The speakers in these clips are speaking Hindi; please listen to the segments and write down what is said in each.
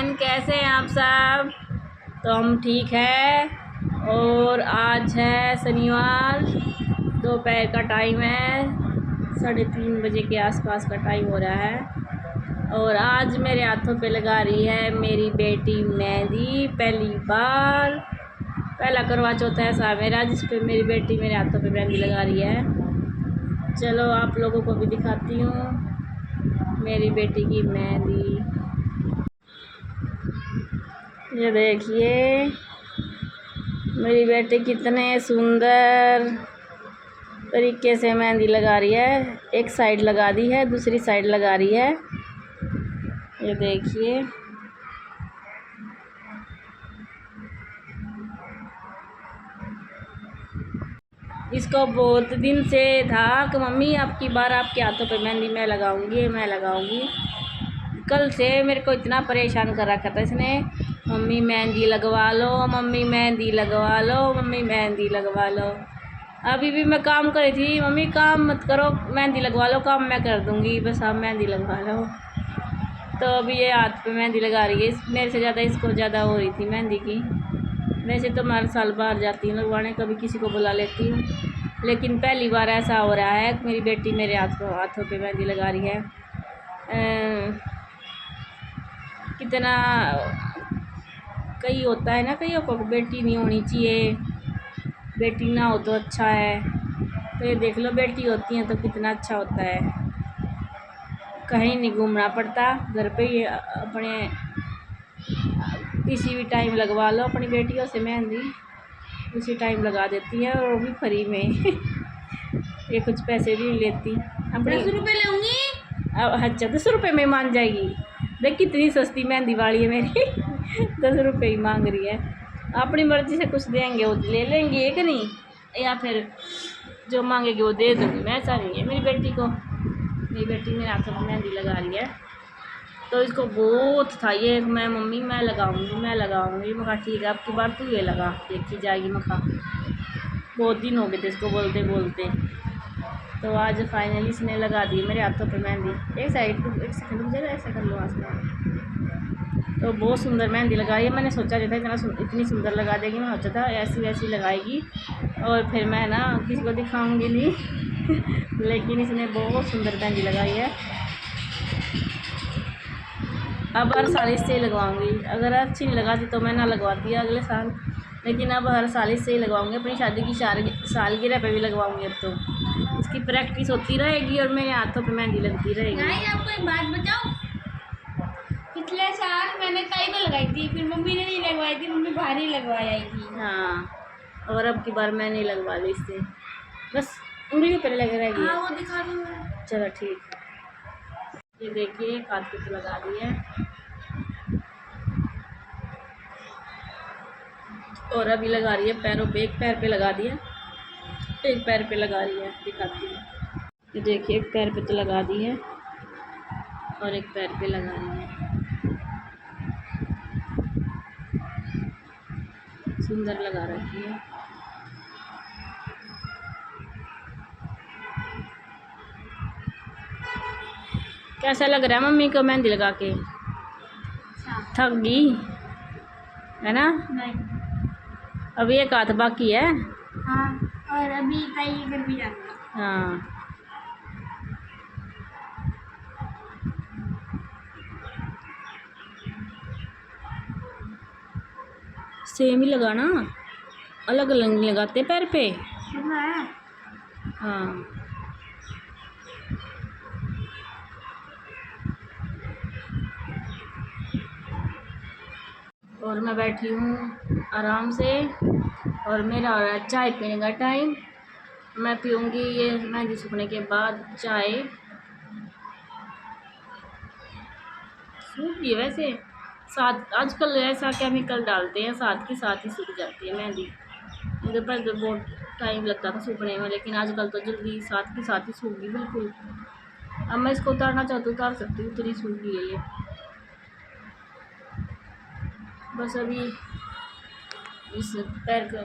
एवरीवन, कैसे हैं आप सब। तो हम ठीक है। और आज है शनिवार, दोपहर का टाइम है, 3:30 बजे के आसपास का टाइम हो रहा है। और आज मेरे हाथों पे लगा रही है मेरी बेटी मेहंदी। पहली बार, पहला करवा चौथ ऐसा मेरा जिस पे मेरी बेटी मेरे हाथों पे मेहंदी लगा रही है। चलो आप लोगों को भी दिखाती हूँ मेरी बेटी की मेहंदी। ये देखिए मेरी बेटी कितने सुंदर तरीके से मेहंदी लगा रही है। एक साइड लगा दी है, दूसरी साइड लगा रही है। ये देखिए इसको बहुत दिन से था कि मम्मी आपकी बार आपके हाथों पे मेहंदी मैं लगाऊंगी। कल से मेरे को इतना परेशान कर रखा था इसने, मम्मी मेहंदी लगवा लो, मम्मी मेहंदी लगवा लो, मम्मी मेहंदी लगवा लो। अभी भी मैं काम कर रही थी, मम्मी काम मत करो, मेहंदी लगवा लो, काम मैं कर दूँगी, बस आप मेहंदी लगवा लो। तो अभी ये हाथ पे मेहंदी लगा रही है। मेरे से ज़्यादा इसको ज़्यादा हो रही थी मेहंदी की। वैसे तो मैं हर साल बाहर जाती हूँ लगवाने, कभी किसी को बुला लेती हूँ, लेकिन पहली बार ऐसा हो रहा है कि मेरी बेटी मेरे हाथों पे मेहंदी लगा रही है। कितना कई होता है ना, कईयों को बेटी नहीं होनी चाहिए, बेटी ना हो तो अच्छा है। तो ये देख लो, बेटी होती है तो कितना अच्छा होता है, कहीं नहीं घूमना पड़ता, घर पे ही अपने किसी भी टाइम लगवा लो अपनी बेटियों से मेहंदी, उसी टाइम लगा देती है, और वो भी फ्री में। ये कुछ पैसे भी नहीं लेती। 10 रुपये लूँगी। अब अच्छा 10 रुपये में मान जाएगी। देख कितनी सस्ती मेहंदी वाली है मेरी। 10 रुपये ही मांग रही है। अपनी मर्ज़ी से कुछ देंगे वो ले लेंगे, एक नहीं, या फिर जो मांगेगी वो दे दूँगी मैं। ऐसा नहीं है मेरी बेटी को। मेरी बेटी मेरे हाथों में मेहंदी लगा रही है, तो इसको बहुत था ये, मैं मम्मी मैं लगाऊंगी। मैं कहा ठीक है, अब की बार तू ये लगा, देखी जाएगी। मैं कहा बहुत दिन हो गए थे इसको बोलते बोलते, तो आज फाइनली इसने लगा दी मेरे हाथों पे मेहंदी। एक सेकंड रुक जाएगा, ऐसा कर लो आसपास। तो बहुत सुंदर मेहंदी लगाई है। मैंने सोचा नहीं था इतनी सुंदर लगा देगी, मैं सोचा था ऐसी वैसी लगाएगी और फिर मैं ना किसी को दिखाऊंगी नहीं। लेकिन इसने बहुत सुंदर मेहंदी लगाई है। अब हर साल इससे ही लगवाऊंगी, अगर अच्छी नहीं लगाती तो मैं ना लगवाती है अगले साल, लेकिन अब हर साल इससे ही लगवाऊंगी। अपनी शादी की सालगिरह पे भी लगवाऊंगी। अब तो इसकी प्रैक्टिस होती रहेगी और मेरे हाथों पे मेहंदी लगती रहेगी। आपको एक बात बताऊं, पिछले साल मैंने ताई को लगाई थी, फिर मम्मी ने नहीं लगवाई थी, मम्मी बाहर ही लगवाई थी। हाँ, और अब की बार मैंने लगवा ली इससे, बस उंगली पे लगे रहेगी। हाँ वो दिखा दूँ। चलो ठीक है। ये देखिए हाथ पे तो लगा दी है, और अभी लगा रही है पैरों पे। एक पैर पे लगा दिया, एक पैर पे लगा रही है, दिखाती है। ये देखिए एक पैर पे तो लगा दी है और एक पैर पे लगा रही है। सुंदर लगा रखी है। कैसा लग रहा है मम्मी को मेहंदी लगा के? थक गई है ना? नहीं। अभी एक हाथ बाकी है। हाँ, और अभी ताई के घर भी जाना है। हाँ, सेम ही लगाना, अलग अलग नहीं लगाते पैर पे। हाँ, और मैं बैठी हूँ आराम से, और मेरा हो रहा है चाय पीने का टाइम। मैं पीऊँगी ये मेहंदी सूखने के बाद चाय। सूख गई वैसे, साथ आजकल ऐसा केमिकल डालते हैं, साथ के साथ ही सूख जाती है मेहंदी। मुझे पहले तो बहुत टाइम लगता था सूखने में, लेकिन आजकल तो जल्दी साथ के साथ ही सूख गई बिल्कुल। अब मैं इसको उतारना चाहती हूँ, उतार सकती हूँ, इतनी सूख गई है ये। बस अभी इस पैर को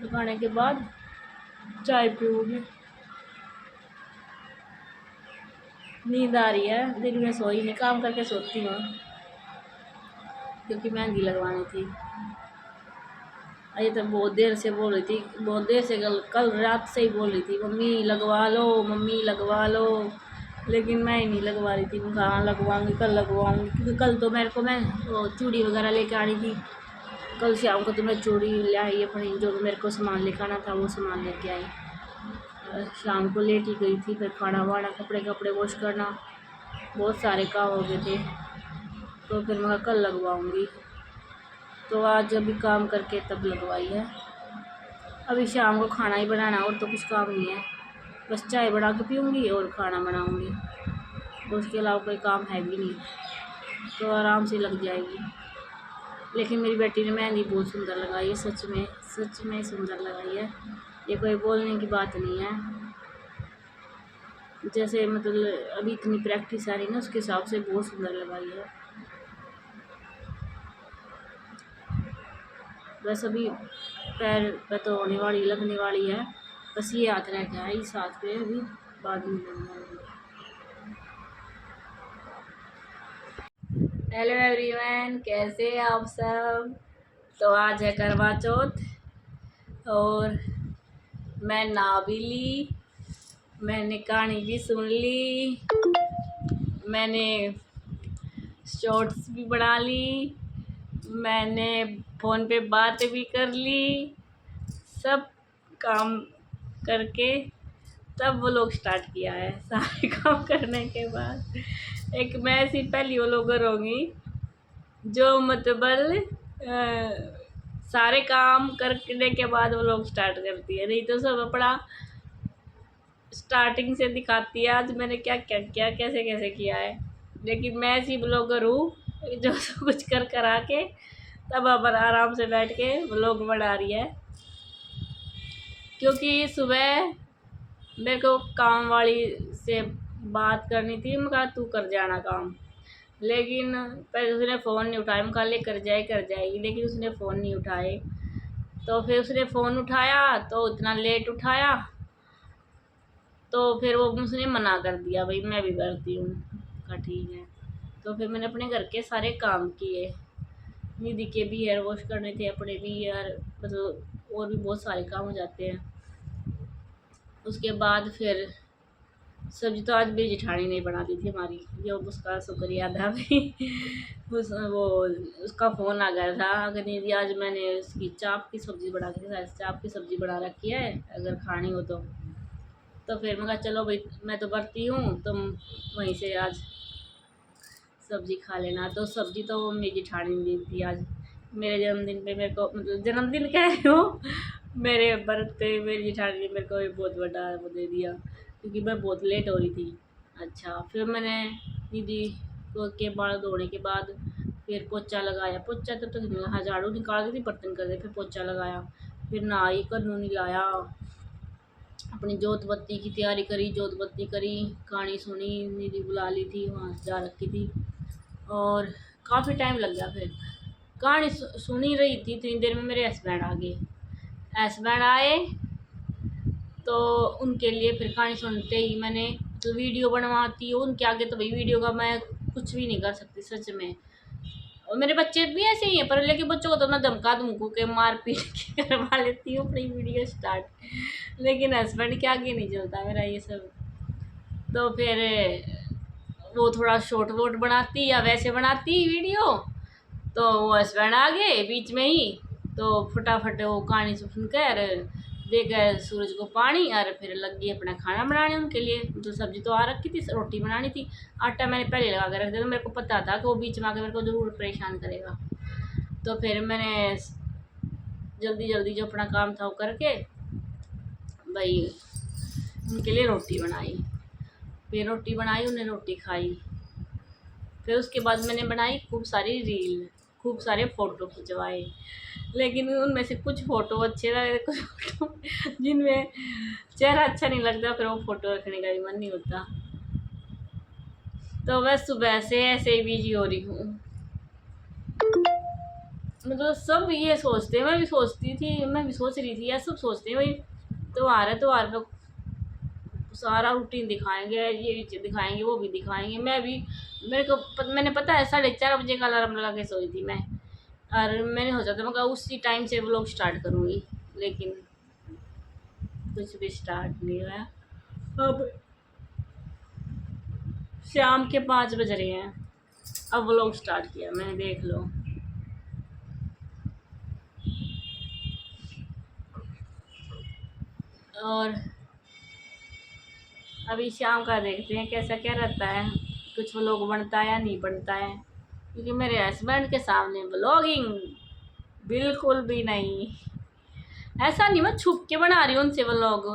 लगाने के बाद चाय पीऊँगी। नींद आ रही है, दिन में सोई नहीं, काम करके सोती हूँ। क्योंकि मेहंदी लगवानी थी। ये तो बहुत देर से बोल रही थी, बहुत देर से कल रात से ही बोल रही थी, मम्मी लगवा लो, मम्मी लगवा लो, लेकिन मैं ही नहीं लगवा रही थी। मैं कहाँ लगवाऊँगी, कल लगवाऊँगी, क्योंकि कल तो मेरे को मैं वो चूड़ी वगैरह लेके आनी थी। कल शाम को तो मैं चूड़ी ले आई अपनी, जो मेरे को सामान लेके आना था वो सामान लेके आई। शाम को लेट ही गई थी, फिर खाना वाना, कपड़े वॉश करना, बहुत सारे काम हो गए थे, तो फिर मैं कल लगवाऊँगी। तो आज अभी काम करके तब लगवाई है। अभी शाम को खाना ही बनाना, और तो कुछ काम नहीं है, बस चाय बना के पीऊँगी और खाना बनाऊँगी, तो उसके अलावा कोई काम है भी नहीं, तो आराम से लग जाएगी। लेकिन मेरी बेटी ने मेहंदी बहुत सुंदर लगाई है, सच में सुंदर लगाई है, ये कोई बोलने की बात नहीं है। जैसे मतलब अभी इतनी प्रैक्टिस आ रही ना, उसके हिसाब से बहुत सुंदर लगाई है। बस अभी पैर पे तो होने वाली, लगने वाली है, बस ये हाथ रह गया है, इस हाथ पे अभी बाद में लगने वाली है। हेलो एवरीवन, कैसे हैं आप सब। तो आज है करवा चौथ और मैं नहा भी ली, मैंने कहानी भी सुन ली, मैंने शॉर्ट्स भी बना ली, मैंने फ़ोन पे बात भी कर ली, सब काम करके तब वो लोग स्टार्ट किया है। सारे काम करने के बाद एक मैं ऐसी पहली वो लोग होंगी जो मतलब सारे काम करने के बाद वो लोग स्टार्ट करती है, नहीं तो सब अपना स्टार्टिंग से दिखाती है आज मैंने क्या क्या किया, कैसे कैसे किया है। लेकिन मैं ऐसी ब्लॉगर हूँ जो सब कुछ कर करा के तब अब आराम से बैठ के ब्लॉग बना रही है। क्योंकि सुबह मेरे को काम वाली से बात करनी थी, मैं कहा तू कर जाना काम, लेकिन पहले उसने फ़ोन नहीं उठाया। मैं कहा ले कर जाएगी, लेकिन उसने फ़ोन नहीं उठाए। तो फिर उसने फ़ोन उठाया तो इतना लेट उठाया, तो फिर वो उसने मना कर दिया, भाई मैं भी करती हूँ। कहा ठीक है। तो फिर मैंने अपने घर के सारे काम किए, निधि के भी हेयर वॉश करने थे, अपने भी यार मतलब और भी बहुत सारे काम हो जाते हैं। उसके बाद फिर सब्जी तो आज मेरी जेठानी नहीं बनाती थी हमारी, जो उसका शुक्रिया था भाई। उसका फ़ोन आ गया था, अगर दीदी आज मैंने उसकी चाप की सब्ज़ी बना के, चाप की सब्ज़ी बना रखी है, अगर खानी हो तो फिर मैं कहा चलो भाई मैं तो बरती हूँ, तुम वहीं से आज सब्ज़ी खा लेना। तो सब्ज़ी तो वो मेरी जेठानी ने दी थी आज मेरे जन्मदिन पे, मेरे को मतलब जन्मदिन कह रही हूँ, मेरे बर्थ पे मेरी जेठानी ने मेरे को एक बहुत बड़ा वो दे दिया, क्योंकि मैं बहुत लेट हो रही थी। अच्छा फिर मैंने दीदी को के बाल धोने के बाद फिर पोछा लगाया, पोछा तब तक हाँ झाड़ू निकाल दी थी, बर्तन कर दे, फिर पोछा लगाया, फिर नहाई, कन्नू लाया, अपनी जोत बत्ती की तैयारी करी, जोत बत्ती करी, कहानी सुनी, दीदी बुला ली थी, वहाँ से जा रखी थी, और काफ़ी टाइम लग गया। फिर कहानी सुन ही रही थी, इतनी देर में मेरे हस्बैंड आ गए। हस्बैंड आए तो उनके लिए फिर कहानी सुनते ही मैंने तो वीडियो बनवाती हूँ उनके आगे, तो भाई वीडियो का मैं कुछ भी नहीं कर सकती सच में। और मेरे बच्चे भी ऐसे ही हैं, पर लेकिन बच्चों को तो मैं धमका धमकू के मार पीट के करवा लेती हूँ अपनी वीडियो स्टार्ट, लेकिन हस्बैंड के आगे नहीं चलता मेरा ये सब। तो फिर वो थोड़ा शॉर्ट वोट बनाती या वैसे बनाती वीडियो, तो वो हस्बैंड आ गए बीच में ही, तो फटाफट वो कहानी सुनकर दे गए सूरज को पानी, और फिर लग गई अपना खाना बनाने उनके लिए। तो सब्ज़ी तो आ रखी थी, रोटी बनानी थी, आटा मैंने पहले लगा कर रख दिया, तो मेरे को पता था कि वो बीच में आकर मेरे को ज़रूर परेशान करेगा। तो फिर मैंने जल्दी जल्दी जो अपना काम था वो करके भाई उनके लिए रोटी बनाई, फिर रोटी बनाई, उन्हें रोटी खाई। फिर उसके बाद मैंने बनाई खूब सारी रील, खूब सारे फ़ोटो खिंचवाए, लेकिन उनमें से कुछ फ़ोटो अच्छे लगे, कुछ फ़ोटो जिनमें चेहरा अच्छा नहीं लगता, फिर वो फ़ोटो रखने का भी मन नहीं होता। तो मैं सुबह से ऐसे ही बिजी हो रही हूँ, मतलब सब ये सोचते हैं, मैं भी सोचती थी, मैं भी सोच रही थी यार, सब सोचते हैं भाई त्योहार है, त्योहार पे सारा रूटीन दिखाएंगे, ये दिखाएंगे, वो भी दिखाएंगे। मैं भी मैंने पता है 4:30 बजे का अलार्म लगा के सोई थी मैं, और मैंने सोचा था मैं कहा उसी टाइम से व्लॉग स्टार्ट करूँगी, लेकिन कुछ भी स्टार्ट नहीं हुआ। अब शाम के 5 बज रहे हैं, अब व्लॉग स्टार्ट किया मैंने, देख लो। और अभी शाम का देखते हैं कैसा क्या रहता है, कुछ व्लॉग बनता है या नहीं बनता है, क्योंकि मेरे हस्बैंड के सामने व्लॉगिंग बिल्कुल भी नहीं। ऐसा नहीं मैं छुप के बना रही हूँ उनसे व्लॉग,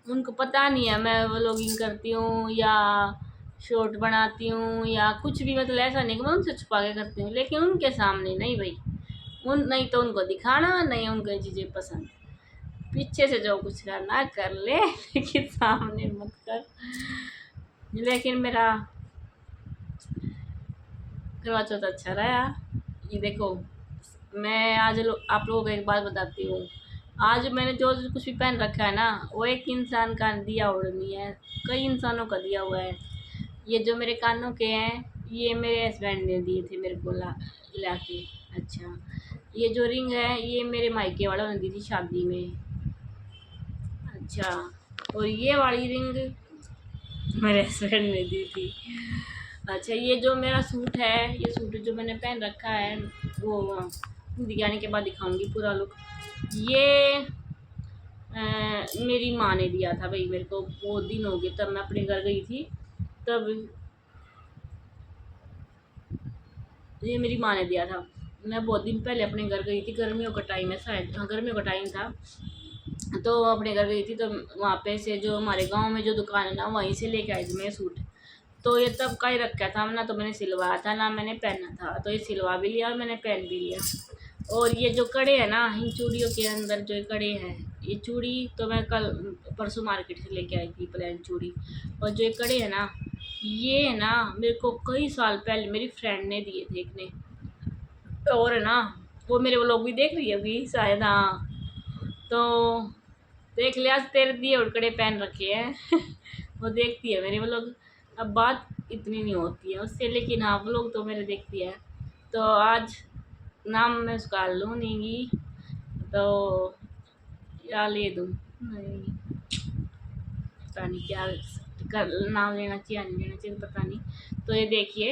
उनको पता नहीं है मैं व्लॉगिंग करती हूँ या शॉर्ट बनाती हूँ या कुछ भी, मतलब ऐसा नहीं कि मैं उनसे छुपा के करती हूँ, लेकिन उनके सामने नहीं भाई। उन नहीं तो उनको दिखाना, नहीं उनको ये चीज़ें पसंद। पीछे से जो कुछ करना कर ले लेकिन सामने मत कर। लेकिन मेरा करवा चौथ अच्छा रहा। ये देखो, मैं आज आप लोगों को एक बात बताती हूँ। आज मैंने जो जो कुछ भी पहन रखा है ना, वो एक इंसान का दिया हुआ नहीं है, कई इंसानों का दिया हुआ है। ये जो मेरे कानों के हैं, ये मेरे हस्बैंड ने दिए थे मेरे को ला के। अच्छा, ये जो रिंग है, ये मेरे मायके वालों ने दी थी शादी में। अच्छा, और ये वाली रिंग मेरे हस्बैंड ने दी थी। अच्छा, ये जो मेरा सूट है, ये सूट जो मैंने पहन रखा है, वो दिखाने के बाद दिखाऊंगी पूरा लुक। ये मेरी माँ ने दिया था भाई मेरे को, बहुत दिन हो गए, तब मैं अपने घर गई थी, तब ये मेरी माँ ने दिया था। मैं बहुत दिन पहले अपने घर गई थी, गर्मियों का टाइम है शायद, हाँ गर्मियों का टाइम था, तो अपने घर गई थी, तो वहाँ पे से जो हमारे गांव में जो दुकान है ना, वहीं से लेके आई थी मैं सूट। तो ये तब का ही रखा था ना, तो मैंने सिलवाया था ना, मैंने पहना था, तो ये सिलवा भी लिया और मैंने पहन भी लिया। और ये जो कड़े हैं ना, इन चूड़ियों के अंदर जो कड़े हैं, ये चूड़ी तो मैं कल परसों मार्केट से लेके आई थी, प्लेन चूड़ी। और जो ये कड़े हैं ना, ये है ना मेरे को कई साल पहले मेरी फ्रेंड ने दिए थे एक ने। और है ना, वो मेरे वो लोग भी देख रही है अभी शायद, हाँ, तो देख लिया, आज तेरे दिए उड़कड़े पहन रखे हैं वो देखती है मेरे वो लोग। अब बात इतनी नहीं होती है उससे, लेकिन हाँ वो लोग तो मेरे देखती है। तो आज नाम मैं उसका लूँ नहीं, तो या ले दूँ, नहीं पता नहीं क्या कर, नाम लेना चाहिए नहीं लेना चाहिए पता नहीं। तो ये देखिए,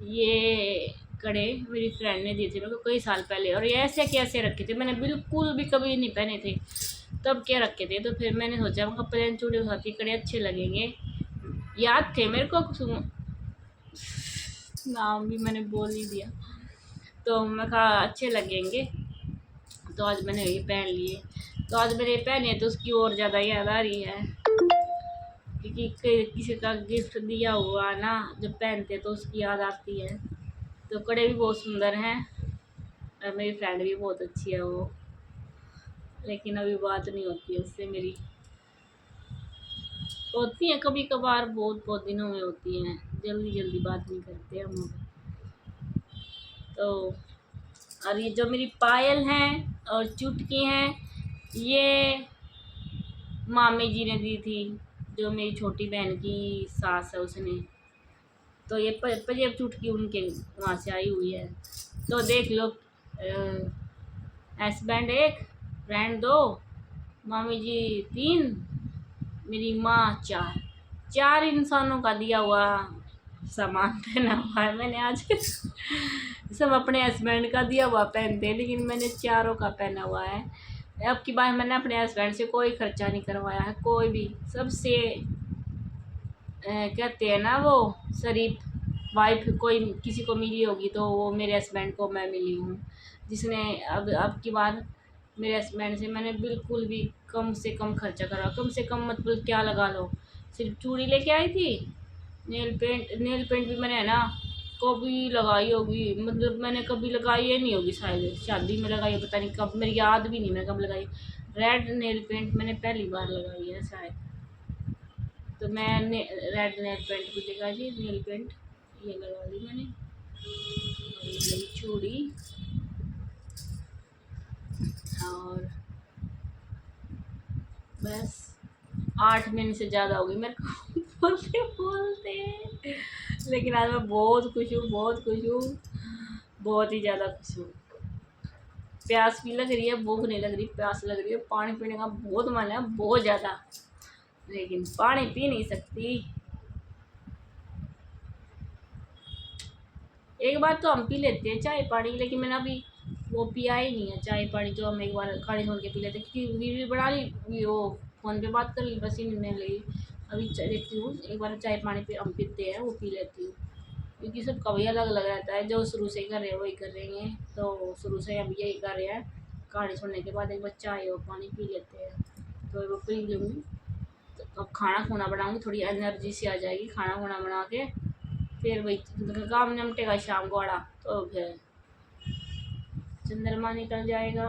ये कड़े मेरी फ्रेंड ने दिए थे मेरे को कई साल पहले, और ये ऐसे कैसे रखे थे, मैंने बिल्कुल भी कभी नहीं पहने थे, तब क्या रखे थे। तो फिर मैंने सोचा उनका प्लेन चूड़ी उठाती, कड़े अच्छे लगेंगे, याद थे मेरे को, नाम भी मैंने बोल ही दिया, तो मैं कहा अच्छे लगेंगे, तो आज मैंने ये पहन लिए। तो आज मैंने ये पहने तो उसकी और ज़्यादा याद आ रही है, क्योंकि किसी का गिफ्ट दिया हुआ ना जब पहनते तो उसकी याद आती है। तो कड़े भी बहुत सुंदर हैं, और मेरी फ्रेंड भी बहुत अच्छी है वो, लेकिन अभी बात नहीं होती है उससे मेरी, होती है कभी कभार, बहुत बहुत दिनों में होती हैं, जल्दी जल्दी बात नहीं करते हम। तो और ये जो मेरी पायल हैं और चुटकी हैं, ये मामी जी ने दी थी, जो मेरी छोटी बहन की सास है उसने। तो ये पंजेब चुटकी उनके वहाँ से आई हुई है। तो देख लो, हस्बैंड एक, फ्रेंड दो, मामी जी 3, मेरी माँ 4, 4 इंसानों का दिया हुआ सामान पहना हुआ है मैंने आज सब अपने हस्बैंड का दिया हुआ पहनते हैं, लेकिन मैंने चारों का पहना हुआ है। अब की बार मैंने अपने हस्बैंड से कोई खर्चा नहीं करवाया है, कोई भी, सबसे कहते हैं ना वो शरीफ वाइफ कोई किसी को मिली होगी तो वो मेरे हस्बैंड को मैं मिली हूँ, जिसने अब की बार मेरे हस्बैंड से मैंने बिल्कुल भी कम से कम खर्चा करा, कम से कम मतलब क्या लगा लो, सिर्फ चूड़ी लेके आई थी, नेल पेंट भी मैंने है ना कभी लगाई होगी, मतलब मैंने कभी लगाई ही नहीं होगी, शायद शादी में लगाई है, पता नहीं कब, मेरी याद भी नहीं मैंने कब लगाई। रेड नेल पेंट मैंने पहली बार लगाई है शायद, तो मैं रेड नेल पेंट भी लगाई थी, नेल पेंट ये लगा ली मैंने, और ये मेरी चूड़ी, और बस 8 महीने से ज़्यादा हो गई मेरे को बोलते बोलते, लेकिन आज मैं बहुत खुश हूँ, बहुत खुश हूँ, बहुत ही ज़्यादा खुश हूँ। प्यास भी लग रही है, भूख नहीं लग रही, प्यास लग रही है। पानी पीने का बहुत मन है, बहुत ज़्यादा, लेकिन पानी पी नहीं सकती। एक बार तो हम पी लेते हैं चाय पानी, लेकिन मैंने अभी वो पिया ही नहीं है चाय पानी, जो हम एक बार खाने छोड़ के पी लेते हैं, क्योंकि वीडियो बना ली, वो फ़ोन पे बात कर ली, बस ही नहीं लगी। अभी चाय देखती हूँ, एक बार चाय पानी पे हम पीते हैं वो पी लेती हूँ, क्योंकि सबका भी अलग अलग रहता है। जो शुरू से ही कर रहे हैं वही कर रहे हैं, तो शुरू से हम यही कर रहे हैं। कहानी सुनने के बाद एक बार चाय और पानी पी लेते हैं, तो वो पी लूँगी। तो अब खाना खुना बनाऊँगी, थोड़ी एनर्जी सी आ जाएगी। खाना खुना बना के फिर वही काम निपटेगा शाम को आड़ा, तो फिर चंद्रमा निकल जाएगा,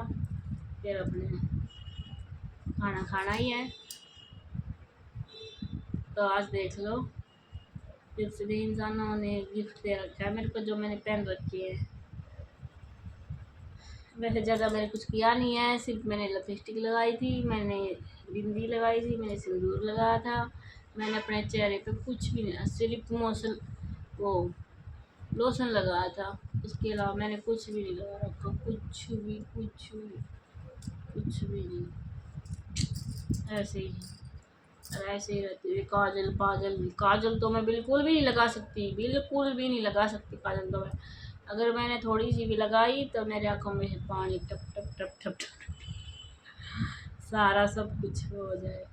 फिर अपने खाना खाना ही है। तो आज देख लो, दूसरे इंसानों ने गिफ्ट दे रखा है मेरे को, जो मैंने पहन रखी है। वैसे ज़्यादा मैंने कुछ किया नहीं है, सिर्फ मैंने लिपस्टिक लगाई थी, मैंने बिंदी लगाई थी, मैंने सिंदूर लगाया था, मैंने अपने चेहरे पे कुछ भी नहीं, सिर्फ वो लोशन लगाया था। उसके अलावा मैंने कुछ भी नहीं लगा रखा, कुछ भी नहीं। ऐसे ही रहती है। काजल तो मैं बिल्कुल भी नहीं लगा सकती, बिल्कुल भी नहीं लगा सकती काजल तो मैं। अगर मैंने थोड़ी सी भी लगाई तो मेरे आँखों में से पानी टप टप टप टप टप सारा सब कुछ हो जाए।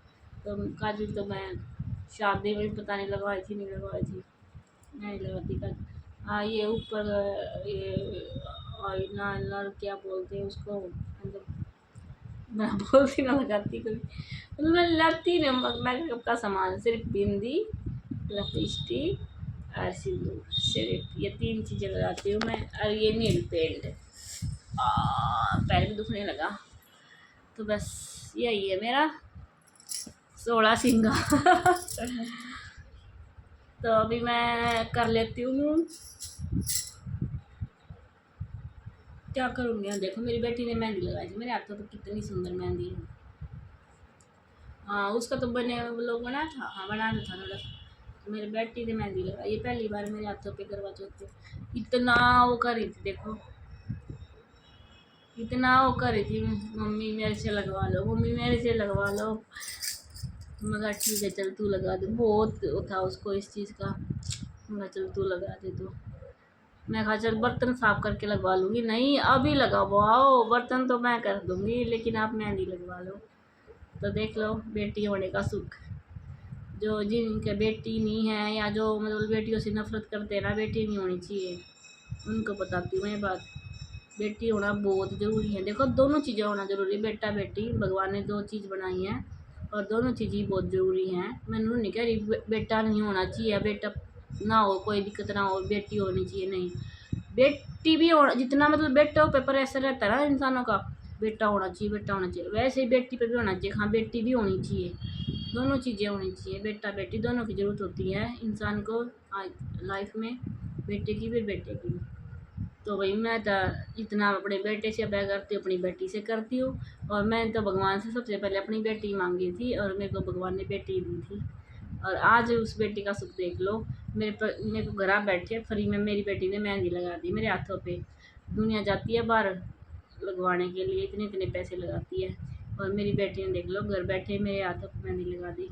तो काजल तो मैं शादी में भी पता नहीं लगवाई थी, नहीं लगाती काजल। हाँ, ये ऊपर ये आईलाइनर क्या बोलते हैं उसको, मतलब मैं बोलती ना लगाती कभी, मतलब मैं लगती नहीं मेकअप का सामान, सिर्फ बिंदी, लिपस्टिक और सिंदूर, सिर्फ ये 3 चीज़ें लगाती हूँ मैं। और ये नील पेंट, पैर भी दुखने लगा। तो बस यही है मेरा 16 सिंगार। तो अभी मैं कर लेती हूँ, क्या करूँगी। देखो मेरी बेटी ने मेहंदी लगाई थी मेरे हाथों पे, कितनी सुंदर मेहंदी है। हाँ, उसका तो लोग बना था, हाँ बनाना था थोड़ा सा। तो मेरी बेटी ने मेहंदी लगाई, ये पहली बार मेरे हाथों पे करवा चौथ पे। इतना वो कर रही थी, देखो इतना वो कर रही थी, मम्मी मेरे से लगवा लो, मम्मी मेरे से लगवा लो। मगर ठीक है चल तू लगा दे, बहुत वो था उसको इस चीज़ का। मगर चल तू लगा दे। तो मैं कहा चल बर्तन साफ करके लगवा लूँगी, नहीं अभी लगवाओ, बर्तन तो मैं कर दूँगी, लेकिन आप मेहंदी लगवा लो। तो देख लो बेटी होने का सुख, जो जिनके बेटी नहीं है, या जो मतलब बेटियों से नफरत करते हैं ना, बेटी नहीं होनी चाहिए, उनको बताती हूँ ये बात। बेटी होना बहुत ज़रूरी है। देखो दोनों चीज़ें होना ज़रूरी है, बेटा बेटी भगवान ने 2 चीज़ बनाई हैं, और दोनों चीज़ ही बहुत ज़रूरी हैं। मैंने नहीं कह रही बेटा नहीं होना चाहिए, बेटा ना हो कोई दिक्कत ना हो, बेटी होनी चाहिए, नहीं बेटी भी होना। जितना मतलब बेटा पे प्रेशर रहता है ना इंसानों का, बेटा होना चाहिए, वैसे ही बेटी पे भी होना चाहिए। हाँ, बेटी भी होनी चाहिए, दोनों चीज़ें होनी चाहिए, बेटा बेटी दोनों की ज़रूरत होती है इंसान को लाइफ में, बेटे की भी बेटे की भी। तो भाई मैं तो इतना अपने बेटे से प्यार करती हूँ, अपनी बेटी से करती हूँ। और मैंने तो भगवान से सबसे पहले अपनी बेटी मांगी थी, और मेरे को भगवान ने बेटी दी थी। और आज उस बेटी का सुख देख लो, मेरे को घर बैठे फ्री में मेरी बेटी ने मेहंदी लगा दी मेरे हाथों पे। दुनिया जाती है बाहर लगवाने के लिए, इतने इतने पैसे लगाती है, और मेरी बेटी ने देख लो घर बैठे मेरे हाथों पे मेहंदी लगा दी।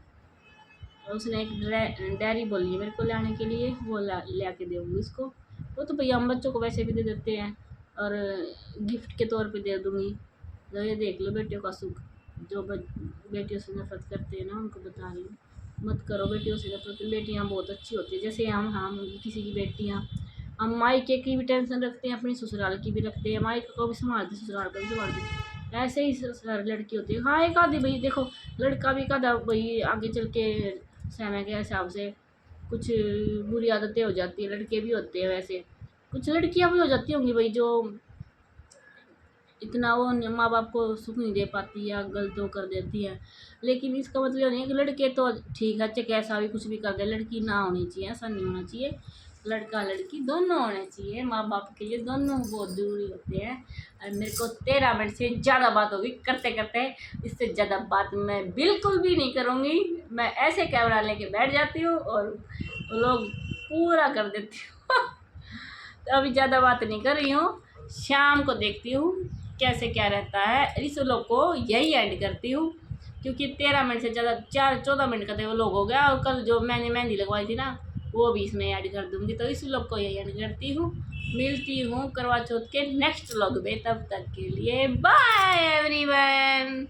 और उसने एक डायरी बोली है मेरे को लाने के लिए, वो ला के दूँगी उसको। वो तो भैया हम बच्चों को वैसे भी दे देते हैं, और गिफ्ट के तौर पे दे दूँगी। तो ये देख लो बेटियों का सुख, जो बेटियों से नफरत करते हैं ना, उनको बता रही हूँ मत करो बेटियों से नफरत। बेटियाँ बहुत अच्छी होती है, जैसे हम किसी की बेटियाँ, हम मायके की भी टेंशन रखते हैं, अपनी ससुराल की भी रखते हैं, मायके को भी संभालते ससुराल को भी संभालते, ऐसे ही सर लड़की होती है। हाँ, एक आधी भाई देखो लड़का भी का भाई आगे चल के समय के हिसाब से कुछ बुरी आदतें हो जाती है, लड़के भी होते हैं वैसे, कुछ लड़कियां भी हो जाती होंगी भाई, जो इतना वो माँ बाप को सुख नहीं दे पाती या गलत वो कर देती है। लेकिन इसका मतलब ये नहीं है कि लड़के तो ठीक है, चाहे कैसा भी कुछ भी कर दे, लड़की ना होनी चाहिए, ऐसा नहीं होना चाहिए। लड़का लड़की दोनों होने चाहिए, माँ बाप के लिए दोनों बहुत ज़रूरी होते हैं। और मेरे को 13 मिनट से ज़्यादा बात होगी करते करते, इससे ज़्यादा बात मैं बिल्कुल भी नहीं करूँगी। मैं ऐसे कैमरा लेके बैठ जाती हूँ और लोग पूरा कर देती हूँ। तो अभी ज़्यादा बात नहीं कर रही हूँ, शाम को देखती हूँ कैसे क्या रहता है। इस व्लॉग को यही एंड करती हूँ क्योंकि 13 मिनट से ज़्यादा 14 मिनट का तो वो व्लॉग हो गया, और कल जो मैंने मेहंदी लगवाई थी ना वो भी इसमें ऐड कर दूँगी। तो इस व्लॉग को यही एंड करती हूँ। मिलती हूँ करवा चौथ के नेक्स्ट व्लॉग में, तब तक के लिए बाय एवरीवन।